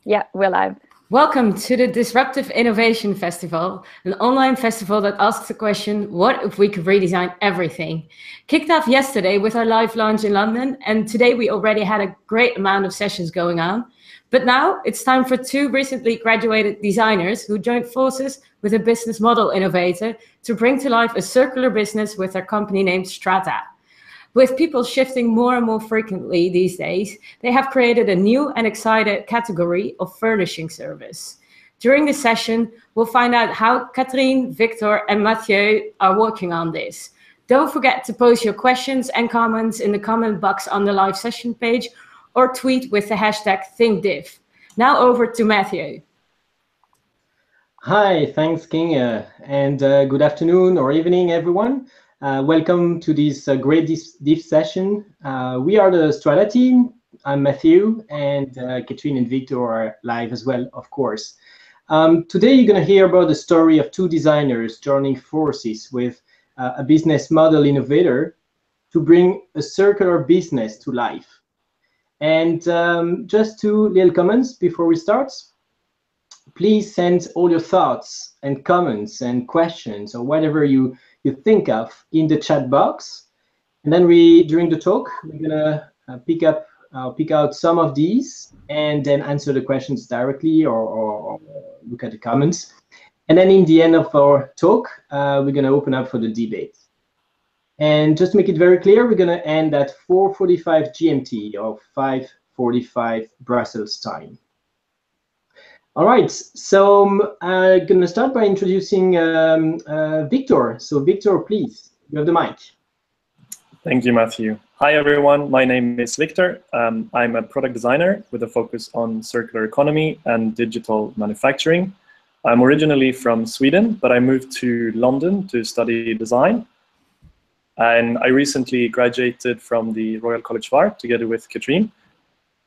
Yeah, we're live. Welcome to the Disruptive Innovation Festival, an online festival that asks the question, what if we could redesign everything? Kicked off yesterday with our live launch in London, and today we already had a great amount of sessions going on. But now it's time for two recently graduated designers who joined forces with a business model innovator to bring to life a circular business with their company named Strata. With people shifting more and more frequently these days, they have created a new and exciting category of furnishing service. During the session, we'll find out how Catherine, Victor, and Mathieu are working on this. Don't forget to post your questions and comments in the comment box on the live session page or tweet with the hashtag ThinkDiff. Now over to Mathieu. Hi, thanks, King, and good afternoon or evening, everyone. Welcome to this great DIF session. We are the Strata team. I'm Matthew, and Katrine and Victor are live as well, of course. Today, you're going to hear about the story of two designers joining forces with a business model innovator to bring a circular business to life. And just two little comments before we start. Please send all your thoughts and comments and questions or whatever you think of in the chat box, and then during the talk we're gonna pick out some of these and then answer the questions directly or look at the comments, and then in the end of our talk we're gonna open up for the debate. And just to make it very clear, we're gonna end at 4:45 GMT or 5:45 Brussels time. All right, so I'm going to start by introducing Victor. So Victor, please, you have the mic. Thank you, Matthew. Hi, everyone. My name is Victor. I'm a product designer with a focus on circular economy and digital manufacturing. I'm originally from Sweden, but I moved to London to study design. And I recently graduated from the Royal College of Art together with Katrine,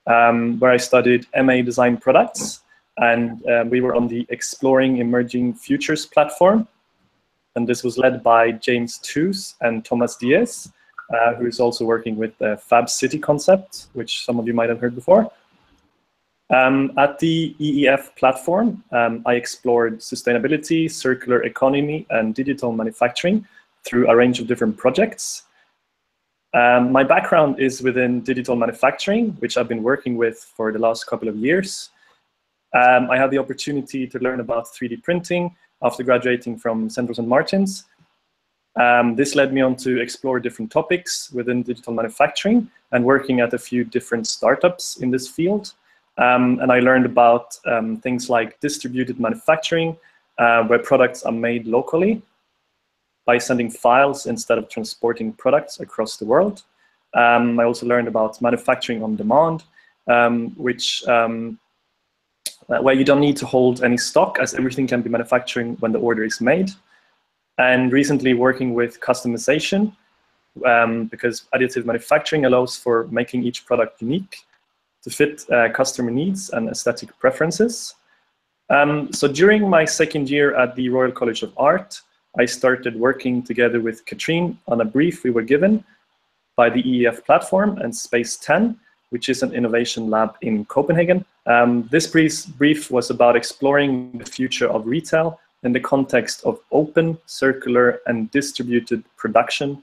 where I studied MA Design Products. And we were on the Exploring Emerging Futures platform. And this was led by James Toos and Thomas Diaz, who is also working with the Fab City concept, which some of you might have heard before. At the EEF platform, I explored sustainability, circular economy, and digital manufacturing through a range of different projects. My background is within digital manufacturing, which I've been working with for the last couple of years. I had the opportunity to learn about 3D printing after graduating from Central St. Martin's. This led me on to explore different topics within digital manufacturing and working at a few different startups in this field. And I learned about things like distributed manufacturing, where products are made locally by sending files instead of transporting products across the world. I also learned about manufacturing on demand, where you don't need to hold any stock, as everything can be manufacturing when the order is made. And recently working with customization, because additive manufacturing allows for making each product unique to fit customer needs and aesthetic preferences. So during my second year at the Royal College of Art, I started working together with Katrine on a brief we were given by the EEF platform and Space 10, which is an innovation lab in Copenhagen. This brief was about exploring the future of retail in the context of open, circular, and distributed production.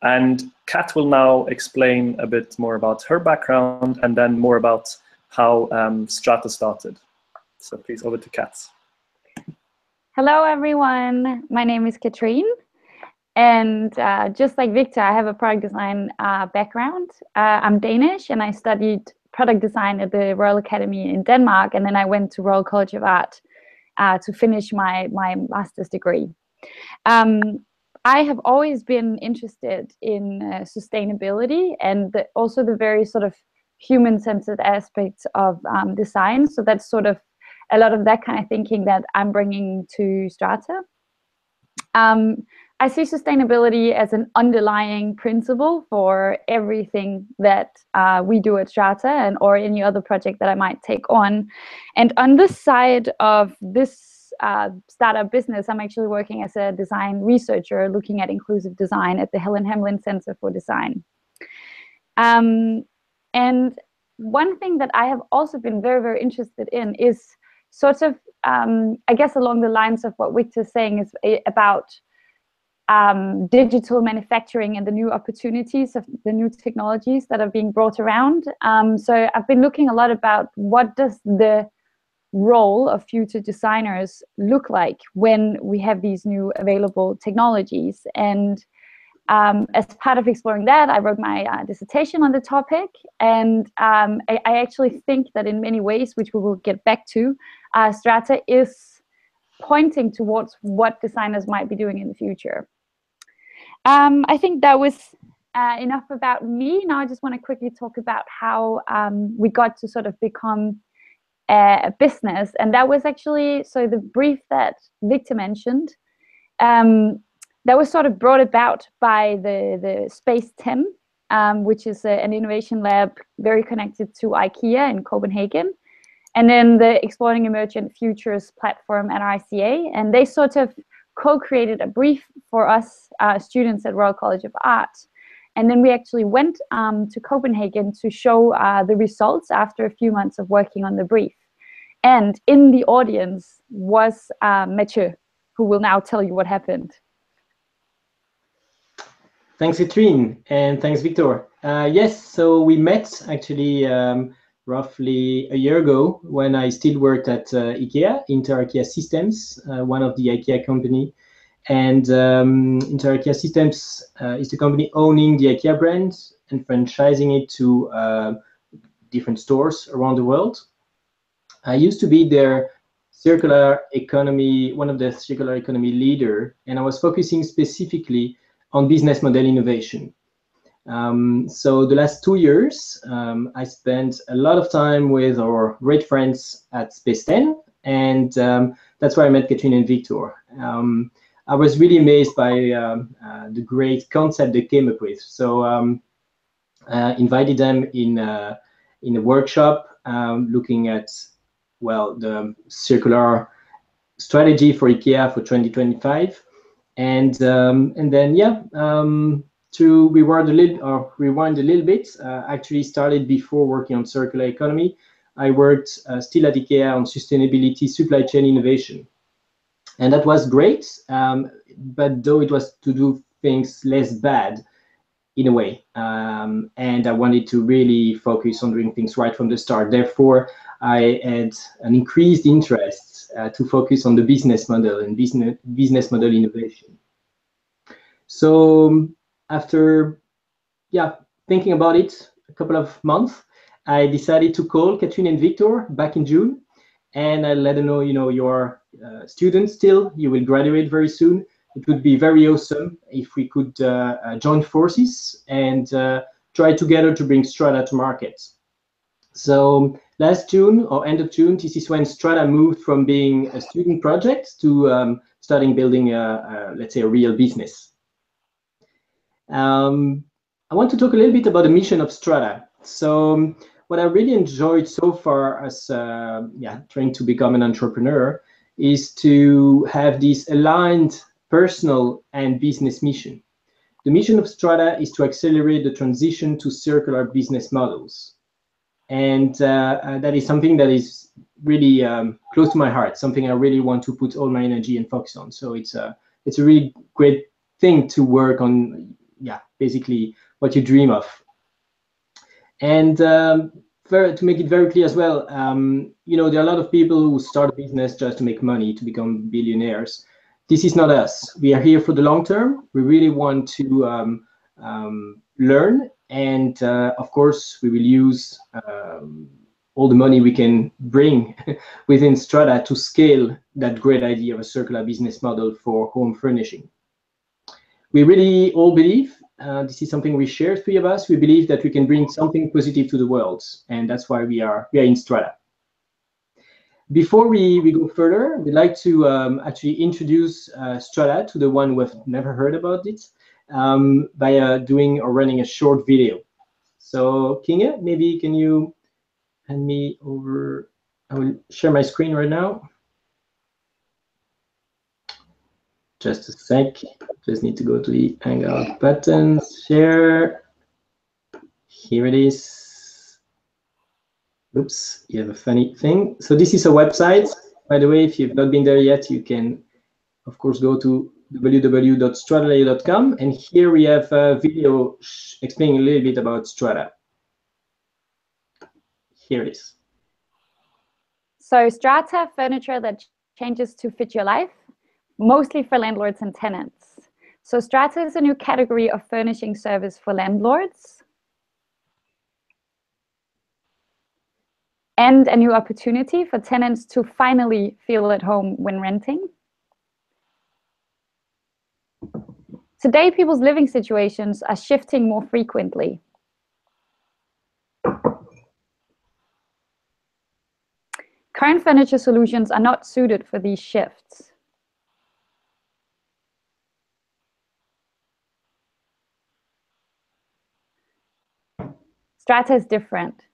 And Kat will now explain a bit more about her background and then more about how Strata started. So please, over to Kat. Hello, everyone. My name is Katrine. And just like Victor, I have a product design background. I'm Danish, and I studied product design at the Royal Academy in Denmark, and then I went to Royal College of Art to finish my master's degree. I have always been interested in sustainability and also the very sort of human-centered aspects of design. So that's sort of a lot of that kind of thinking that I'm bringing to Strata. I see sustainability as an underlying principle for everything that we do at Strata or any other project that I might take on. And on this side of this startup business, I'm actually working as a design researcher looking at inclusive design at the Helen Hamlin Center for Design. And one thing that I have also been very, very interested in is sort of, I guess, along the lines of what Victor's saying, is about digital manufacturing and the new opportunities of the new technologies that are being brought around. So I've been looking a lot about what does the role of future designers look like when we have these new available technologies. And as part of exploring that, I wrote my dissertation on the topic. And I actually think that in many ways, which we will get back to, Strata is pointing towards what designers might be doing in the future. I think that was enough about me. Now I just want to quickly talk about how we got to sort of become a business. And that was actually, so the brief that Victor mentioned, that was sort of brought about by the Space 10, which is an innovation lab very connected to IKEA in Copenhagen, and then the Exploring Emergent Futures platform at RCA. And they sort of co-created a brief for us students at Royal College of Art. And then we actually went to Copenhagen to show the results after a few months of working on the brief. And in the audience was Mathieu, who will now tell you what happened. Thanks, Katrine, and thanks, Victor. Yes, so we met actually roughly a year ago when I still worked at IKEA, Inter-IKEA Systems, one of the IKEA company. And Inter-IKEA Systems is the company owning the IKEA brand and franchising it to different stores around the world. I used to be their circular economy, one of the circular economy leader, and I was focusing specifically on business model innovation. So the last 2 years, I spent a lot of time with our great friends at Space 10, and that's where I met Katrine and Victor. I was really amazed by the great concept they came up with. So I invited them in a workshop looking at, well, the circular strategy for IKEA for 2025. And then, yeah, to rewind a little bit, actually started before working on circular economy. I worked still at IKEA on sustainability, supply chain innovation. And that was great, but though it was to do things less bad in a way. And I wanted to really focus on doing things right from the start. Therefore, I had an increased interest to focus on the business model and business model innovation. So after thinking about it a couple of months, I decided to call Katrine and Victor back in June, and I let them know, you're students still, you will graduate very soon. It would be very awesome if we could join forces and try together to bring Strata to market. So last June or end of June, this is when Strata moved from being a student project to starting building, let's say, a real business. I want to talk a little bit about the mission of Strata. So what I really enjoyed so far as trying to become an entrepreneur is to have this aligned personal and business mission. The mission of Strata is to accelerate the transition to circular business models. And that is something that is really close to my heart, something I really want to put all my energy and focus on. So it's a really great thing to work on, basically what you dream of. And to make it very clear as well, there are a lot of people who start a business just to make money, to become billionaires. This is not us. We are here for the long term. We really want to learn. And of course, we will use all the money we can bring within Strata to scale that great idea of a circular business model for home furnishing. We really all believe, this is something we share, three of us, we believe that we can bring something positive to the world. And that's why we are in Strata. Before we go further, we'd like to actually introduce Strata to the one who have never heard about it by doing or running a short video. So Kinga, maybe can you hand me over? I will share my screen right now. Just a sec, just need to go to the Hangout button, share. Here it is. Oops, you have a funny thing. So this is a website. By the way, if you've not been there yet, you can, of course, go to www.strata.com. And here we have a video explaining a little bit about Strata. Here it is. So Strata, furniture that changes to fit your life, mostly for landlords and tenants. So Strata is a new category of furnishing service for landlords and a new opportunity for tenants to finally feel at home when renting. Today, people's living situations are shifting more frequently. Current furniture solutions are not suited for these shifts. Strata is different.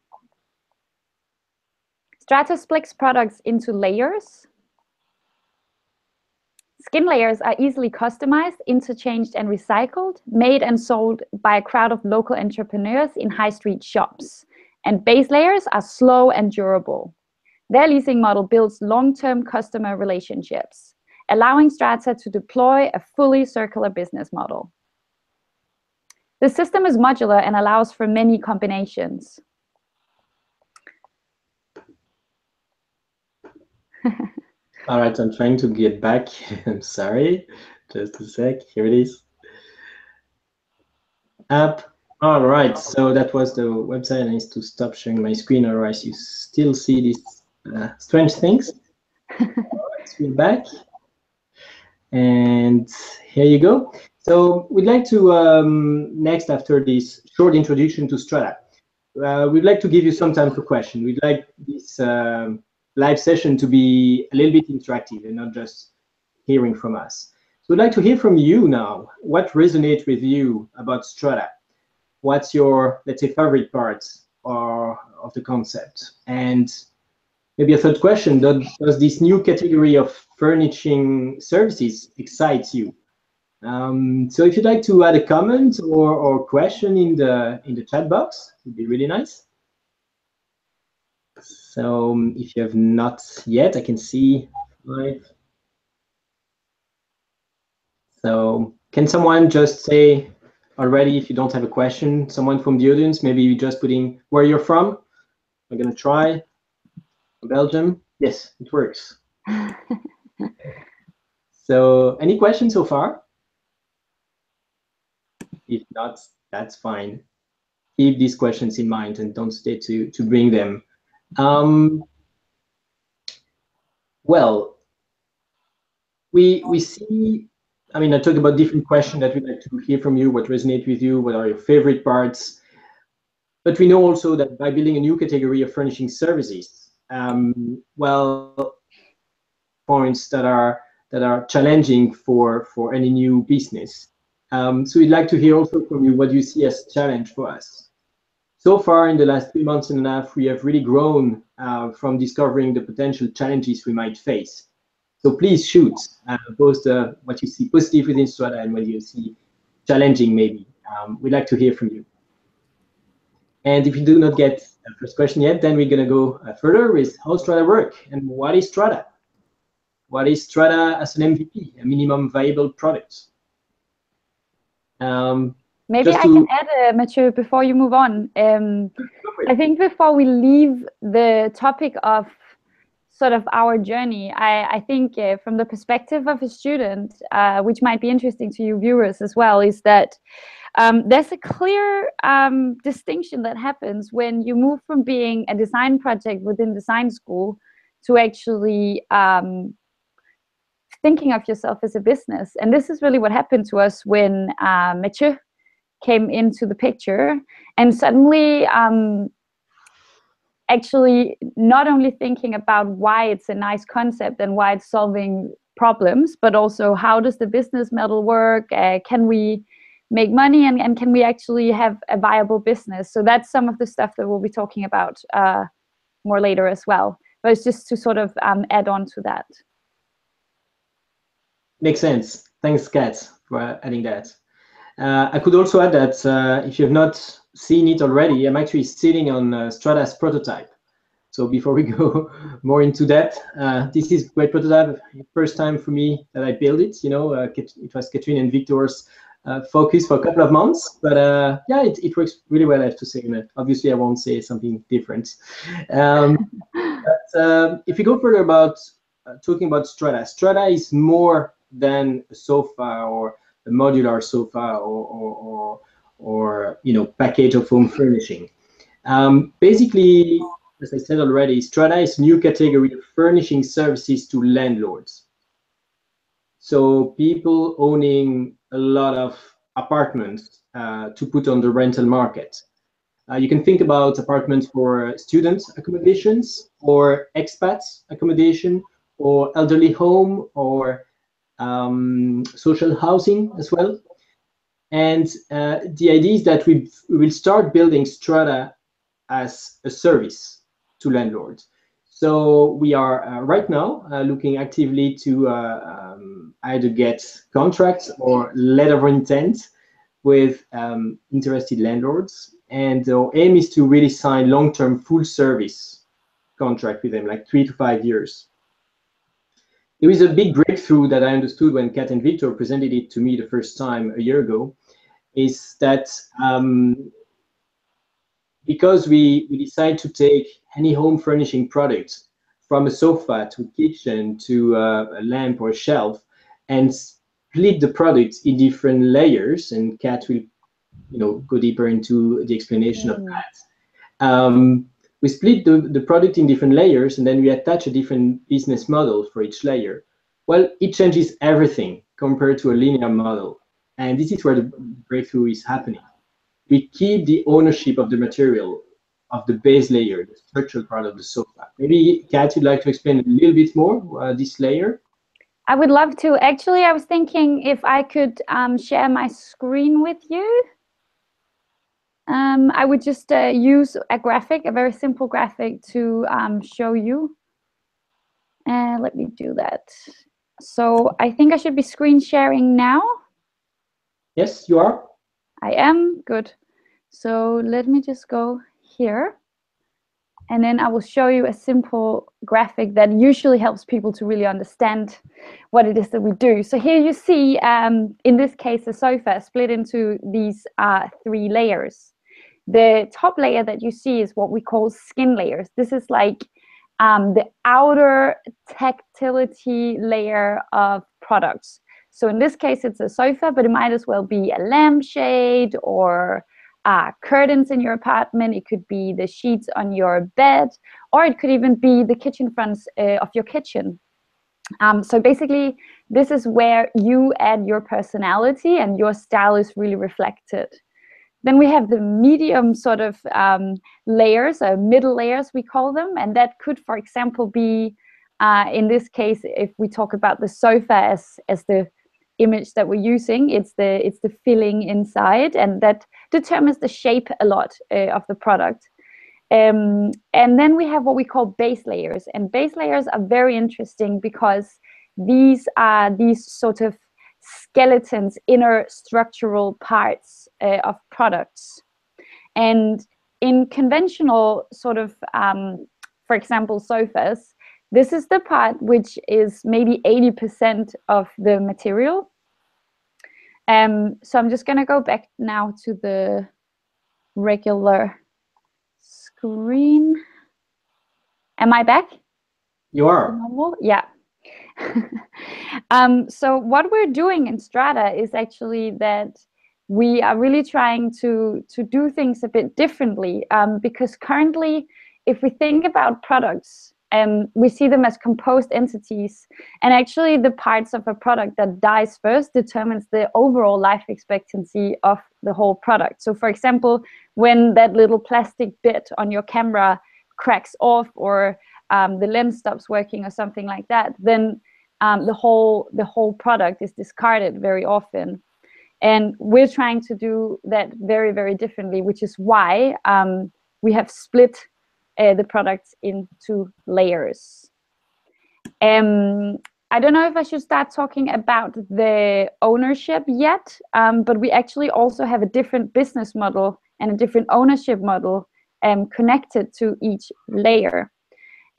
Strata splits products into layers. Skin layers are easily customized, interchanged, and recycled, made and sold by a crowd of local entrepreneurs in high street shops. And base layers are slow and durable. Their leasing model builds long-term customer relationships, allowing Strata to deploy a fully circular business model. The system is modular and allows for many combinations. All right, I'm trying to get back. I'm sorry, just a sec. Here it is. App. All right, so that was the website. I need to stop sharing my screen, otherwise you still see these strange things. All right, we're back. And here you go. So we'd like to, next, after this short introduction to Strata, we'd like to give you some time for questions. We'd like this live session to be a little bit interactive and not just hearing from us. So we'd like to hear from you now. What resonates with you about Strata? What's your, let's say, favorite parts of the concept? And maybe a third question, does this new category of furnishing services excite you? So if you'd like to add a comment or question in the chat box, it would be really nice. So if you have not yet, I can see 5. So can someone just say already, if you don't have a question, someone from the audience, maybe you just putting where you're from? I'm gonna try. Belgium. Yes, it works. So any questions so far? If not, that's fine. Keep these questions in mind and don't stay to bring them. Well, we see, I mean, I talked about different questions that we'd like to hear from you, what resonates with you, what are your favorite parts. But we know also that by building a new category of furnishing services, well, points that are challenging for any new business. So we'd like to hear also from you what you see as a challenge for us. So far, in the last 3 months and a half, we have really grown from discovering the potential challenges we might face. So please shoot both what you see positive within Strata and what you see challenging, maybe. We'd like to hear from you. And if you do not get the first question yet, then we're going to go further with how Strata work and what is Strata? What is Strata as an MVP, a minimum viable product? Maybe I can add, Mathieu, before you move on. I think before we leave the topic of sort of our journey, I think from the perspective of a student, which might be interesting to you viewers as well, is that there's a clear distinction that happens when you move from being a design project within design school to actually thinking of yourself as a business. And this is really what happened to us when Mathieu came into the picture, and suddenly actually not only thinking about why it's a nice concept and why it's solving problems, but also how does the business model work? Can we make money, and can we actually have a viable business? So that's some of the stuff that we'll be talking about more later as well. But it's just to sort of add on to that. Makes sense. Thanks, Kat, for adding that. I could also add that if you have not seen it already, I'm actually sitting on Strata's prototype. So before we go more into that, this is great prototype. First time for me that I built it. It was Catherine and Victor's focus for a couple of months, but yeah, it works really well, I have to say. Obviously, I won't say something different. But if you go further about talking about Strata, Strata is more than a sofa or a modular sofa or package of home furnishing. Basically, as I said already, Strata is a new category of furnishing services to landlords. So people owning a lot of apartments to put on the rental market. You can think about apartments for student accommodations or expats accommodation or elderly home or social housing as well. And the idea is that we will start building Strata as a service to landlords. So we are right now looking actively to either get contracts or letter of intent with interested landlords. And our aim is to really sign long-term full service contract with them, like 3 to 5 years. There is a big breakthrough that I understood when Kat and Victor presented it to me the first time a year ago, is that because we decide to take any home furnishing product from a sofa to a kitchen to a lamp or a shelf and split the product in different layers, and Kat will go deeper into the explanation of that. We split the product in different layers, and then we attach a different business model for each layer. Well, it changes everything compared to a linear model. And this is where the breakthrough is happening. We keep the ownership of the material, of the base layer, the structural part of the sofa. Maybe, Kat, you'd like to explain a little bit more this layer? I would love to. Actually, I was thinking if I could share my screen with you. I would just use a graphic, a very simple graphic to show you. And let me do that. So I think I should be screen sharing now. Yes, you are. I am. Good. So let me just go here. And then I will show you a simple graphic that usually helps people to really understand what it is that we do. So here you see, in this case, the sofa split into these 3 layers. The top layer that you see is what we call skin layers. This is like the outer tactility layer of products. So in this case, it's a sofa, but it might as well be a lampshade or curtains in your apartment. It could be the sheets on your bed, or it could even be the kitchen fronts of your kitchen. So basically, this is where you add your personality and your style is really reflected. Then we have the medium sort of layers, middle layers we call them, and that could, for example, be, in this case, if we talk about the sofa as the image that we're using, it's the filling inside, and that determines the shape a lot of the product. And then we have what we call base layers, and base layers are very interesting because these are these sort of skeletons, inner structural parts of products. And in conventional sort of, for example, sofas, this is the part which is maybe 80% of the material. So I'm just going to go back now to the regular screen. Am I back? You are. Yeah. So what we're doing in Strata is actually that we are really trying to do things a bit differently, because currently, if we think about products, we see them as composed entities, and actually the parts of a product that dies first determines the overall life expectancy of the whole product. So for example, when that little plastic bit on your camera cracks off, or the lens stops working or something like that, then the whole product is discarded very often. And we're trying to do that very, very differently, which is why we have split the products into layers. I don't know if I should start talking about the ownership yet, but we actually also have a different business model and a different ownership model connected to each layer.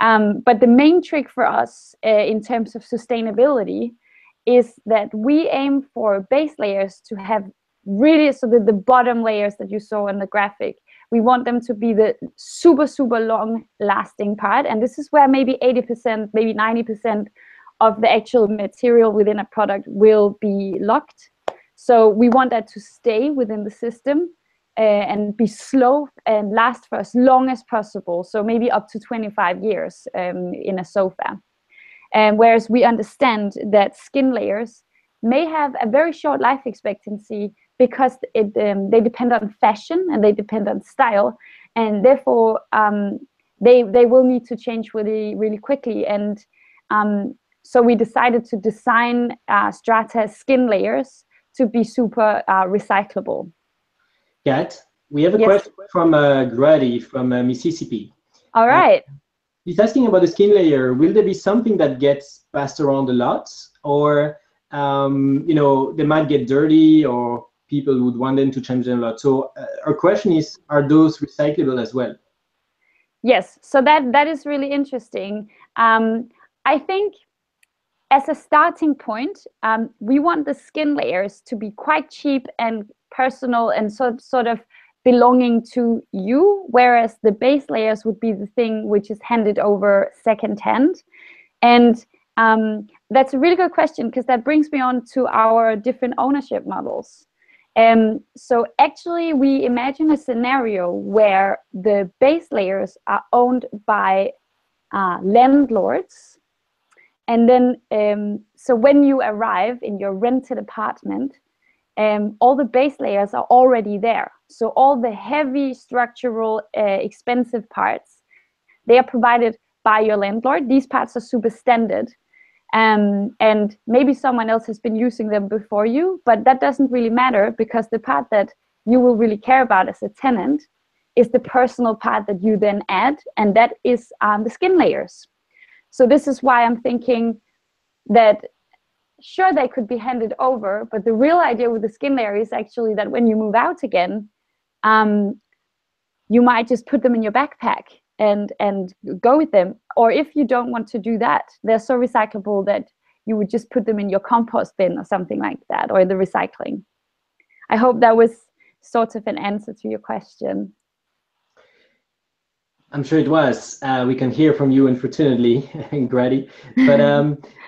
But the main trick for us in terms of sustainability is that we aim for base layers to have really, so that the bottom layers that you saw in the graphic, we want them to be the super, super long lasting part. And this is where maybe 80%, maybe 90% of the actual material within a product will be locked. So we want that to stay within the system and be slow and last for as long as possible. So maybe up to 25 years in a sofa. Whereas we understand that skin layers may have a very short life expectancy because they depend on fashion and they depend on style, and therefore they will need to change really, really quickly. And so we decided to design Strata skin layers to be super recyclable. Kat, we have a question from Grady from Mississippi. All right. He's asking about the skin layer. Will there be something that gets passed around a lot, or you know, they might get dirty, or people would want them to change them a lot? So our question is, are those recyclable as well? Yes, so that is really interesting. I think as a starting point, we want the skin layers to be quite cheap and personal and sort of belonging to you, whereas the base layers would be the thing which is handed over secondhand. And that's a really good question, because that brings me on to our different ownership models. So actually we imagine a scenario where the base layers are owned by landlords. And then, so when you arrive in your rented apartment, all the base layers are already there. So all the heavy structural expensive parts, they are provided by your landlord. These parts are super standard. And maybe someone else has been using them before you, but that doesn't really matter, because the part that you will really care about as a tenant is the personal part that you then add, and that is the skin layers. So this is why I'm thinking that sure, they could be handed over, but the real idea with the skin layer is actually that when you move out again, you might just put them in your backpack and go with them. Or if you don't want to do that, they're so recyclable that you would just put them in your compost bin or something like that, or the recycling. I hope that was sort of an answer to your question. I'm sure it was. We can hear from you, unfortunately, Grady. But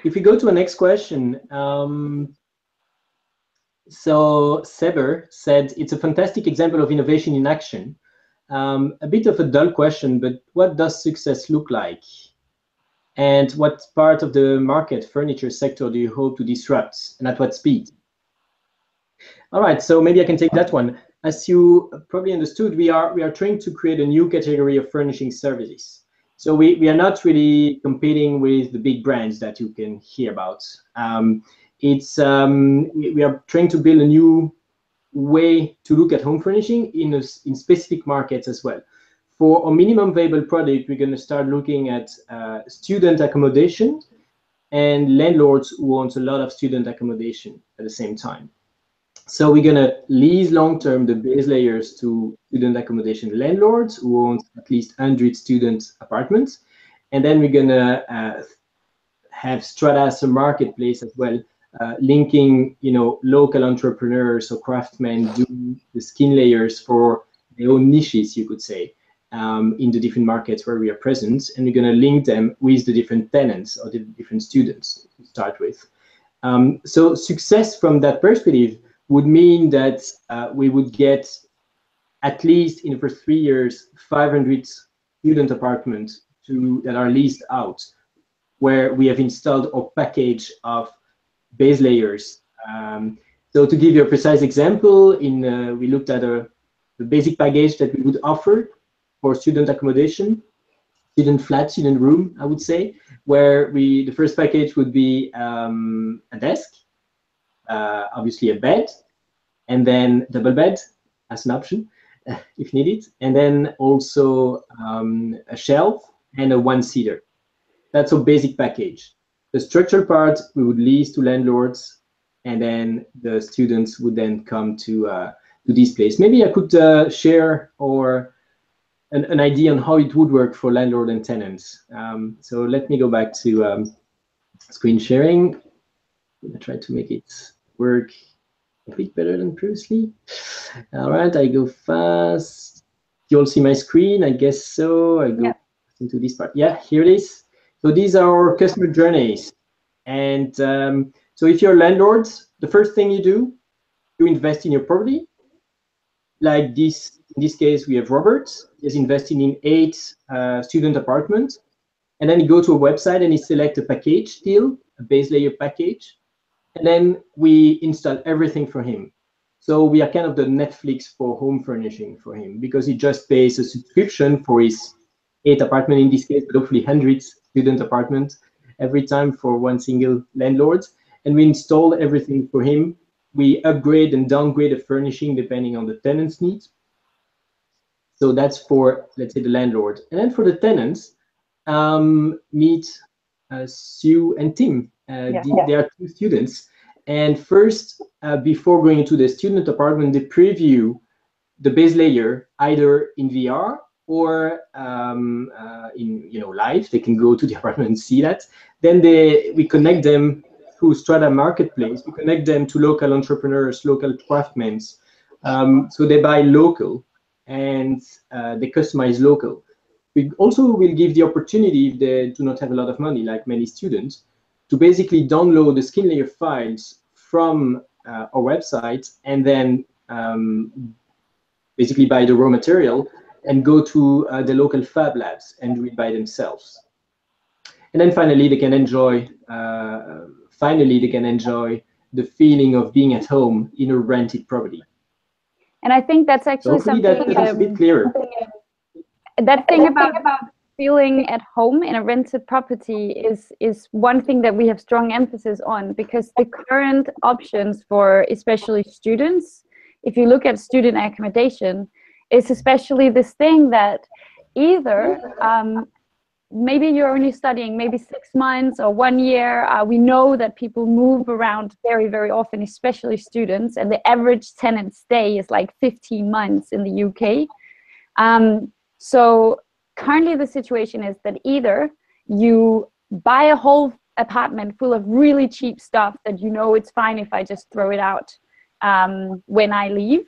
if we go to the next question, so Seber said, it's a fantastic example of innovation in action. A bit of a dull question, but what does success look like? And what part of the market furniture sector do you hope to disrupt, and at what speed? All right, so maybe I can take that one. As you probably understood, we are trying to create a new category of furnishing services. So we are not really competing with the big brands that you can hear about. We are trying to build a new way to look at home furnishing in specific markets as well. For a minimum viable product, we're going to start looking at student accommodation and landlords who want a lot of student accommodation at the same time. So we're going to lease long-term the base layers to student accommodation landlords who own at least 100 student apartments. And then we're going to have Strata as a marketplace as well, linking, you know, local entrepreneurs or craftsmen do the skin layers for their own niches, you could say, in the different markets where we are present. And we're going to link them with the different tenants or the different students to start with. So success from that perspective would mean that we would get, at least in the first 3 years, 500 student apartments that are leased out, where we have installed a package of base layers. So to give you a precise example, we looked at the basic package that we would offer for student accommodation, student flat, student room, I would say, where the first package would be a desk, obviously a bed, and then double bed as an option if needed, and then also a shelf and a one-seater. That's a basic package. The structural part we would lease to landlords, and then the students would then come to this place. Maybe I could share an idea on how it would work for landlord and tenants. So let me go back to screen sharing. I try to make it work a bit better than previously. All right, I go fast. You all see my screen? I guess so. I go into this part. Yeah, here it is. So these are our customer journeys. And so if you're landlords, the first thing you do, you invest in your property. Like this, in this case, we have Robert. He's investing in 8 student apartments. And then you go to a website and you select a package deal, a base layer package. And then we install everything for him. So we are kind of the Netflix for home furnishing for him, because he just pays a subscription for his 8 apartment in this case, but hopefully hundreds student apartments every time for one single landlord. And we install everything for him. We upgrade and downgrade the furnishing depending on the tenant's needs. So that's for, let's say, the landlord. And then for the tenants, meet Sue and Tim. They are 2 students. And first, before going into the student apartment, they preview the base layer either in VR or in live. They can go to the apartment and see that. Then we connect them through Strata Marketplace. We connect them to local entrepreneurs, local craftsmen. So they buy local and they customize local. We also will give the opportunity, if they do not have a lot of money, like many students, to basically download the skin layer files from our website and then basically buy the raw material and go to the local fab labs and do it by themselves. And then finally, they can enjoy the feeling of being at home in a rented property. And I think that's actually so something that's a bit clearer. That thing about feeling at home in a rented property is one thing that we have strong emphasis on, because the current options for especially students, if you look at student accommodation, is especially this thing that either maybe you're only studying maybe 6 months or 1 year. We know that people move around very, very often, especially students, and the average tenant stay is like 15 months in the UK. So currently the situation is that either you buy a whole apartment full of really cheap stuff that it's fine if I just throw it out when I leave,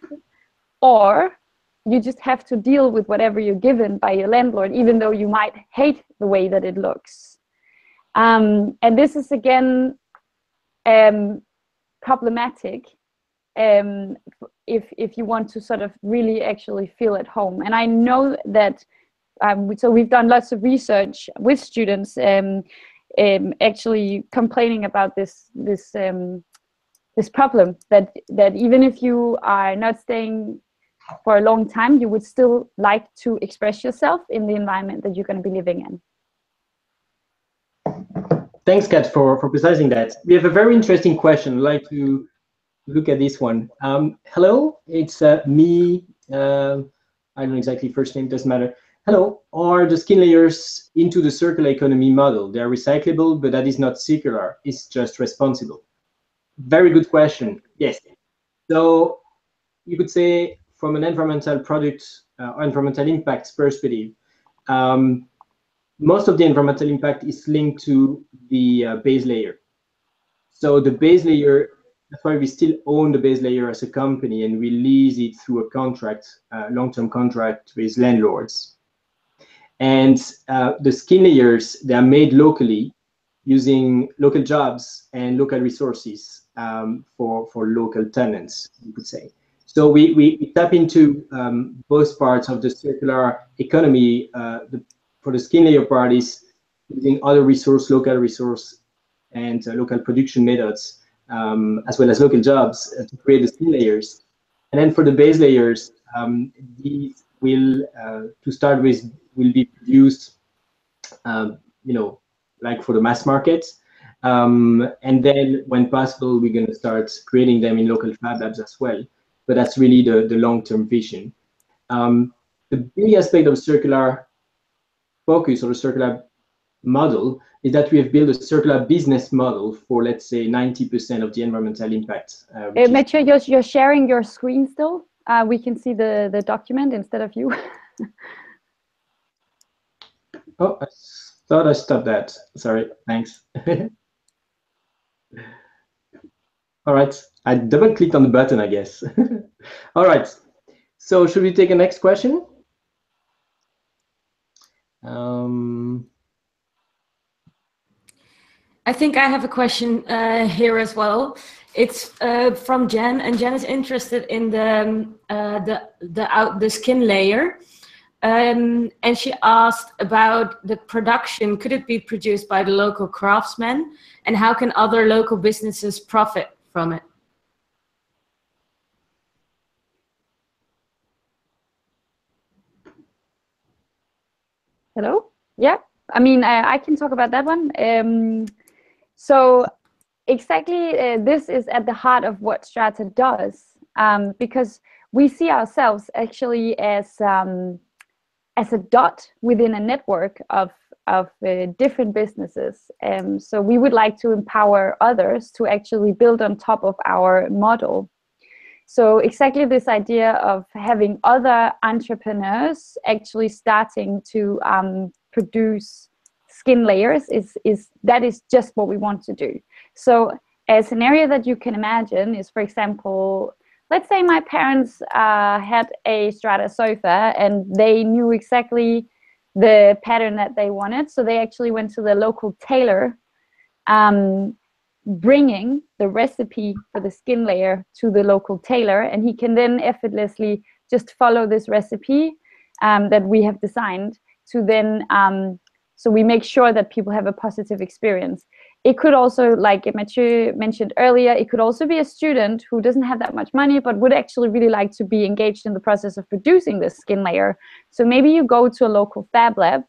or you just have to deal with whatever you're given by your landlord, even though you might hate the way that it looks. And this is again problematic if you want to sort of really actually feel at home. And I know that so we've done lots of research with students actually complaining about this problem, that even if you are not staying for a long time, you would still like to express yourself in the environment that you're going to be living in. Thanks, Kat, for precising that. We have a very interesting question. I'd like to look at this one. Hello, it's me. I don't know exactly first name, doesn't matter. Hello, are the skin layers into the circular economy model? They are recyclable, but that is not circular. It's just responsible. Very good question. Yes. So you could say, from an environmental product, environmental impact perspective, most of the environmental impact is linked to the base layer. So the base layer, that's why we still own the base layer as a company, and we lease it through a contract, long-term contract with landlords. And the skin layers, they are made locally using local jobs and local resources for local tenants, you could say. So we tap into both parts of the circular economy. For the skin layer part is using other local resource, and local production methods, as well as local jobs to create the skin layers. And then for the base layers, these will, to start with, will be produced, like for the mass market. And then when possible, we're going to start creating them in local fab labs as well. But that's really the long-term vision. The big aspect of circular focus, or the circular model, is that we have built a circular business model for, let's say, 90% of the environmental impact. Mathieu, you're sharing your screen still. We can see the document instead of you. Oh, I thought I stopped that. Sorry, thanks. All right, I double clicked on the button, I guess. All right, so should we take a next question? I think I have a question here as well. It's from Jen, and Jen is interested in the skin layer. And she asked about the production. Could it be produced by the local craftsmen? And how can other local businesses profit from it? Hello? Yeah, I mean, I can talk about that one. So exactly, this is at the heart of what Strata does, because we see ourselves actually as a dot within a network of different businesses. So we would like to empower others to actually build on top of our model. So exactly this idea of having other entrepreneurs actually starting to produce skin layers is just what we want to do. So a scenario that you can imagine is, for example, let's say my parents had a Strata sofa and they knew exactly the pattern that they wanted. So they actually went to the local tailor, bringing the recipe for the skin layer to the local tailor, and he can then effortlessly just follow this recipe that we have designed to then, so we make sure that people have a positive experience. It could also, like Mathieu mentioned earlier, it could also be a student who doesn't have that much money but would actually really like to be engaged in the process of producing this skin layer. So maybe you go to a local fab lab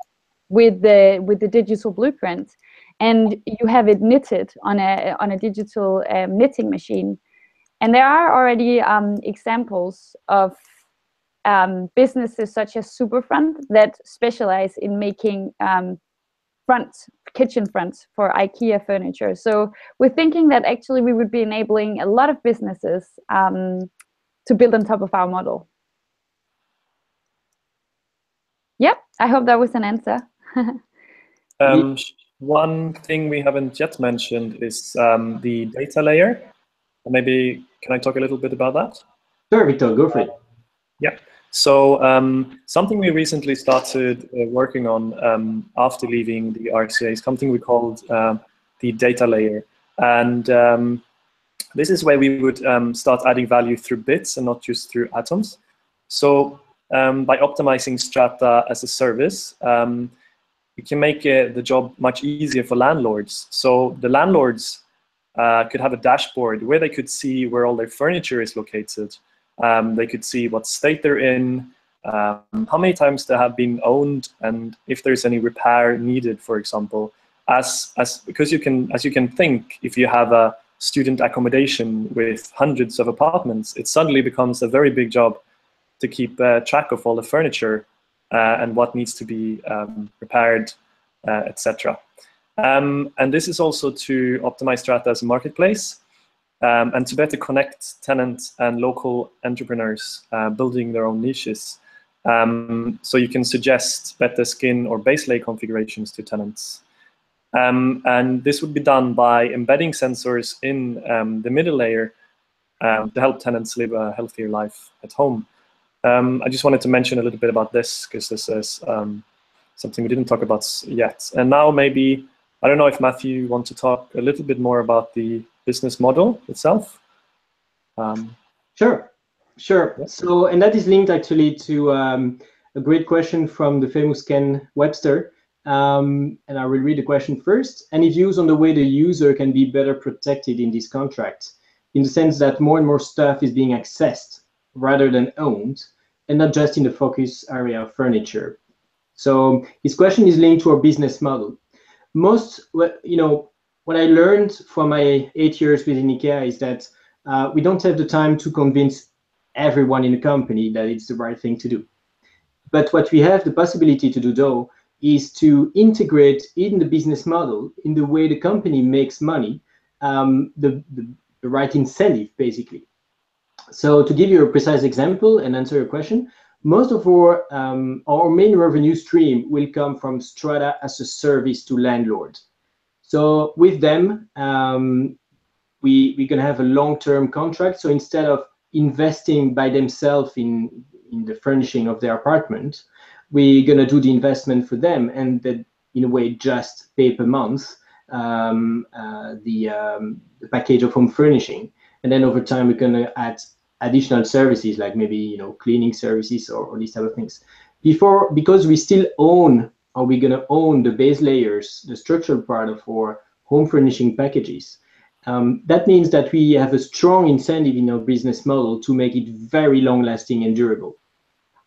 with the digital blueprint, and you have it knitted on a digital knitting machine. And there are already examples of businesses such as Superfront that specialize in making kitchen fronts for IKEA furniture. So we're thinking that actually we would be enabling a lot of businesses to build on top of our model. Yep, I hope that was an answer. One thing we haven't yet mentioned is the data layer. Maybe can I talk a little bit about that? Sure, Victor, go for it. Yeah. So something we recently started working on after leaving the RCA is something we called the data layer. And this is where we would start adding value through bits and not just through atoms. So by optimizing Strata as a service, we can make the job much easier for landlords. So the landlords could have a dashboard where they could see where all their furniture is located. They could see what state they're in, how many times they have been owned, and if there's any repair needed, for example. Because as you can think, if you have a student accommodation with hundreds of apartments, it suddenly becomes a very big job to keep track of all the furniture and what needs to be repaired, etc. And this is also to optimize Strata as a marketplace and to better connect tenants and local entrepreneurs building their own niches. So you can suggest better skin or base layer configurations to tenants. And this would be done by embedding sensors in the middle layer to help tenants live a healthier life at home. I just wanted to mention a little bit about this because this is something we didn't talk about yet. And now maybe, I don't know if Matthew wants to talk a little bit more about the business model itself. Sure. Yeah. So, and that is linked actually to a great question from the famous Ken Webster. And I will read the question first. Any views on the way the user can be better protected in this contract, in the sense that more and more stuff is being accessed rather than owned, and not just in the focus area of furniture? So his question is linked to our business model. What I learned from my 8 years within IKEA is that we don't have the time to convince everyone in the company that it's the right thing to do. But what we have the possibility to do, though, is to integrate in the business model, in the way the company makes money, the right incentive, basically. So to give you a precise example and answer your question, most of our main revenue stream will come from Strata as a service to landlords. So with them, we're going to have a long-term contract. So instead of investing by themselves in the furnishing of their apartment, we're going to do the investment for them, and that, in a way, just pay per month the package of home furnishing. And then over time, we're going to add additional services, like maybe cleaning services or these type of things. Because we still own, or we're going to own the base layers, the structural part of our home furnishing packages. That means that we have a strong incentive in our business model to make it very long-lasting and durable.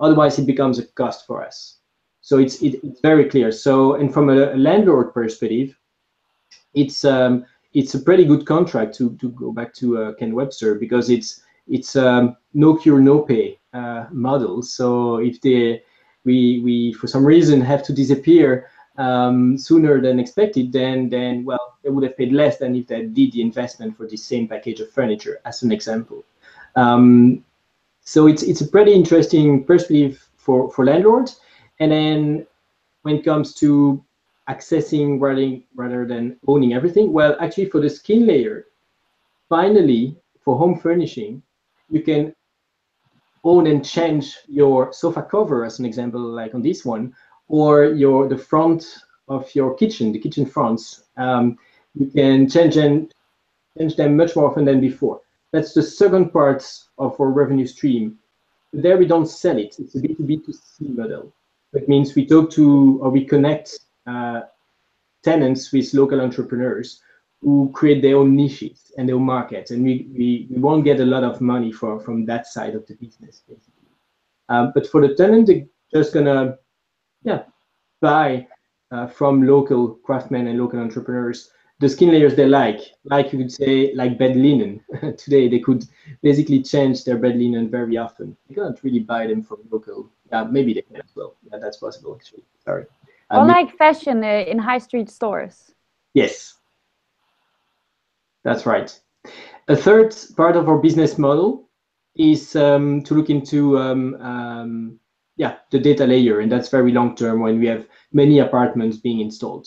Otherwise, it becomes a cost for us. So it's very clear. So, and from a landlord perspective, it's a pretty good contract, to go back to Ken Webster, because it's no cure, no pay model. So if we for some reason have to disappear sooner than expected, then well, they would have paid less than if they did the investment for the same package of furniture, as an example. So it's a pretty interesting perspective for landlords. And then when it comes to accessing rather than owning everything, well, actually for the skin layer, finally, for home furnishing, you can own and change your sofa cover, as an example, like on this one, or the front of your kitchen, the kitchen fronts. You can change them much more often than before. That's the second part of our revenue stream. There we don't sell it. It's a B2B2C model. That means we talk to, or we connect tenants with local entrepreneurs who create their own niches and their own markets, and we won't get a lot of money from that side of the business, basically. But for the tenant, they're just gonna buy from local craftsmen and local entrepreneurs the skin layers they like you could say, like bed linen. Today they could basically change their bed linen very often. You can't really buy them from local. Maybe they can as well. Yeah, that's possible, actually. Sorry. Or like fashion in high street stores. Yes, that's right. A third part of our business model is to look into the data layer, and that's very long term when we have many apartments being installed.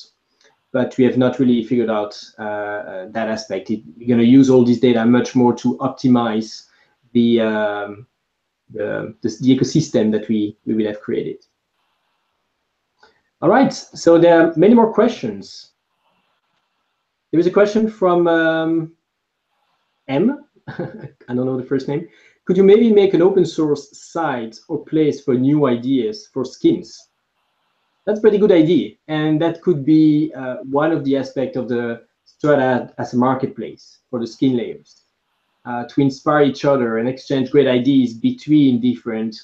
But we have not really figured out that aspect. We're going to use all this data much more to optimize the ecosystem that we will have created. All right, so there are many more questions. There is a question from M. I don't know the first name. Could you maybe make an open source site or place for new ideas for skins? That's a pretty good idea, and that could be one of the aspects of the Strata as a marketplace for the skin layers, to inspire each other and exchange great ideas between different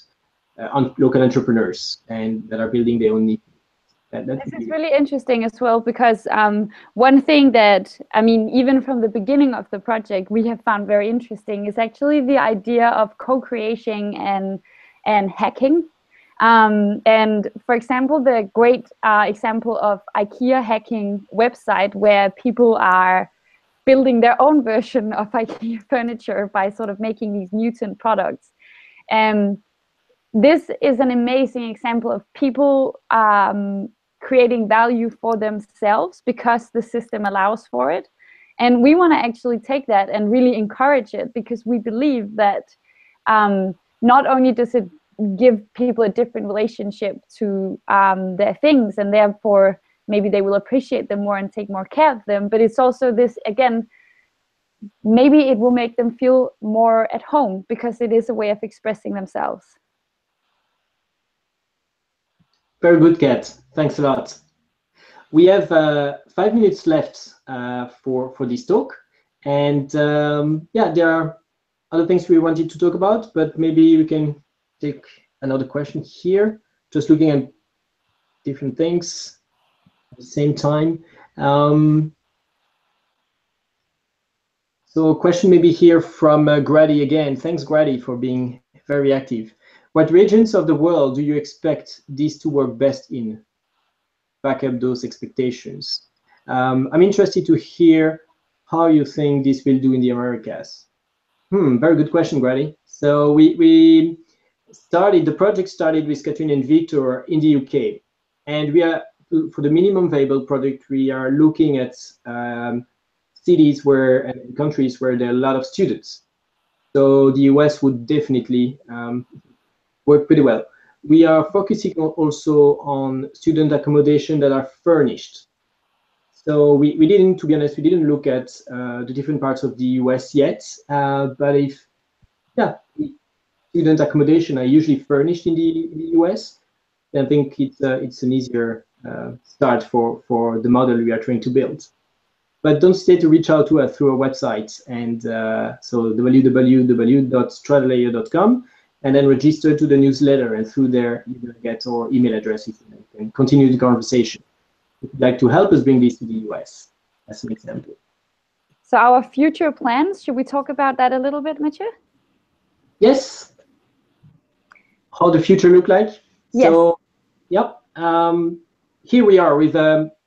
local entrepreneurs and that are building their own niche. This is really interesting as well, because one thing that, I mean, even from the beginning of the project, we have found very interesting is actually the idea of co-creation and hacking. And for example, the great example of IKEA hacking website, where people are building their own version of IKEA furniture by sort of making these mutant products. And this is an amazing example of people creating value for themselves because the system allows for it. And we want to actually take that and really encourage it, because we believe that not only does it give people a different relationship to their things, and therefore maybe they will appreciate them more and take more care of them, but it's also this, again, maybe it will make them feel more at home, because it is a way of expressing themselves. Very good, Kat. Thanks a lot. We have 5 minutes left for this talk, and there are other things we wanted to talk about, but maybe we can take another question here, just looking at different things at the same time. So a question maybe here from Grady again. Thanks, Grady, for being very active. What regions of the world do you expect this to work best in? Back up those expectations. I'm interested to hear how you think this will do in the Americas. Very good question, Grady. So we the project started with Catherine and Victor in the UK. And we are, for the minimum viable product, we are looking at cities and countries where there are a lot of students. So the US would definitely work pretty well. We are focusing also on student accommodation that are furnished. So we didn't, to be honest, we didn't look at the different parts of the US yet. But if, yeah, student accommodation are usually furnished in the US, then I think it's an easier start for the model we are trying to build. But don't hesitate to reach out to us through our website, and so www.stratalayer.com, and then register to the newsletter, and through there you will get our email addresses and continue the conversation. If you'd like to help us bring this to the US, as an example. So our future plans, should we talk about that a little bit, Mathieu? Yes. How the future look like? Yes. So, yep. Here we are with,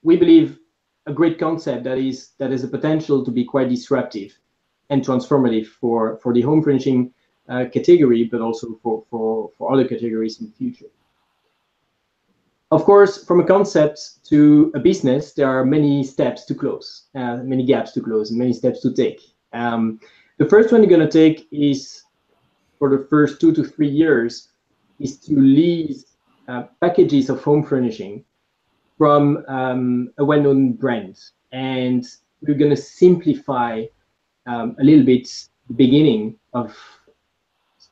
we believe, a great concept that has a potential to be quite disruptive and transformative for the home furnishing category, but also for other categories in the future. Of course, from a concept to a business, there are many steps to close, many gaps to close, and many steps to take. The first one you're going to take is, for the first 2 to 3 years, is to lease packages of home furnishing from a well-known brand. And we're going to simplify a little bit the beginning of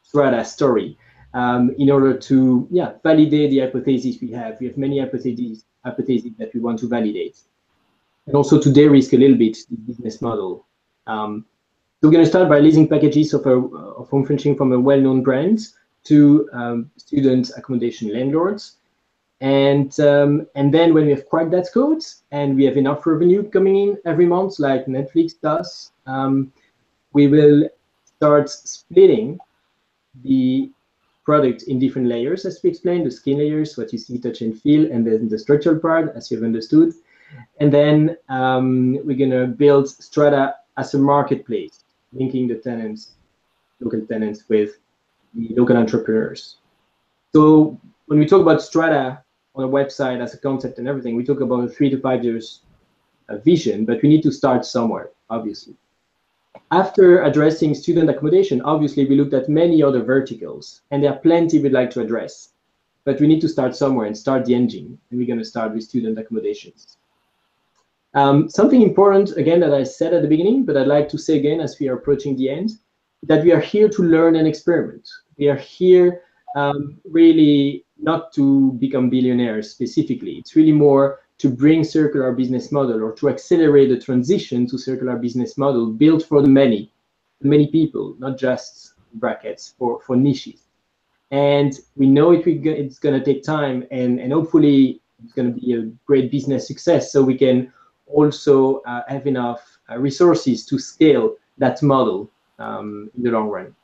Strata's story in order to validate the hypotheses we have. We have many hypotheses that we want to validate. And also to de-risk a little bit the business model. So we're going to start by leasing packages of home furnishing from a well-known brand to student accommodation landlords. And then when we have cracked that code and we have enough revenue coming in every month, like Netflix does, we will start splitting the product in different layers, as we explained, the skin layers, what you see, touch and feel, and then the structural part, as you've understood. And then we're going to build Strata as a marketplace, linking the tenants, local tenants, with the local entrepreneurs. So when we talk about Strata on a website as a concept and everything, we talk about a 3 to 5 years vision, but we need to start somewhere, obviously. After addressing student accommodation, obviously we looked at many other verticals, and there are plenty we'd like to address, but we need to start somewhere and start the engine, and we're going to start with student accommodations. Something important, again, that I said at the beginning, but I'd like to say again as we are approaching the end, that we are here to learn and experiment. We are here really not to become billionaires specifically. It's really more to bring circular business model, or to accelerate the transition to circular business model built for the many people, not just brackets for niches. And we know it's going to take time, and hopefully it's going to be a great business success, so we can also have enough resources to scale that model in the long run.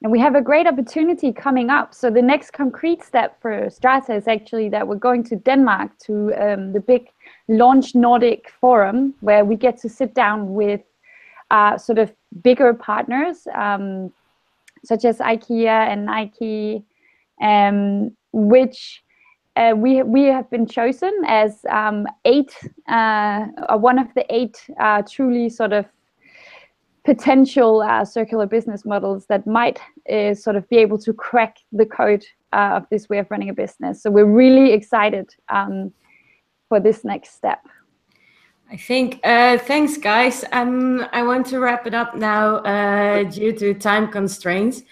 And we have a great opportunity coming up. So the next concrete step for Strata is actually that we're going to Denmark to the big Launch Nordic Forum, where we get to sit down with sort of bigger partners, such as IKEA and Nike, which we have been chosen as one of the 8 truly sort of potential circular business models that might sort of be able to crack the code of this way of running a business. So we're really excited for this next step. I think, thanks guys. I want to wrap it up now due to time constraints.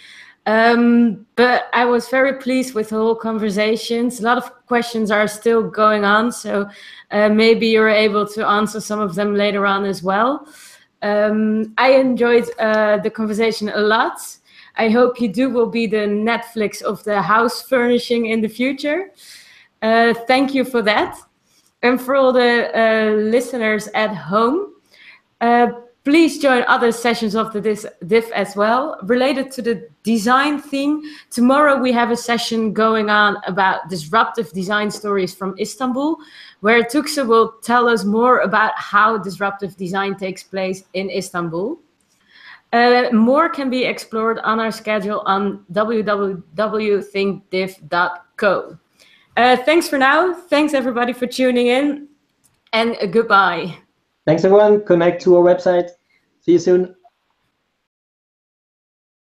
But I was very pleased with the whole conversations. A lot of questions are still going on, so maybe you're able to answer some of them later on as well. I enjoyed the conversation a lot. I hope you will be the Netflix of the house furnishing in the future. Thank you for that. And for all the listeners at home, please join other sessions of the DIF as well. Related to the design theme, tomorrow we have a session going on about disruptive design stories from Istanbul, where Tuğçe will tell us more about how disruptive design takes place in Istanbul. More can be explored on our schedule on www.thinkdiff.co. Thanks for now. Thanks everybody for tuning in, and goodbye. Thanks everyone. Connect to our website. See you soon.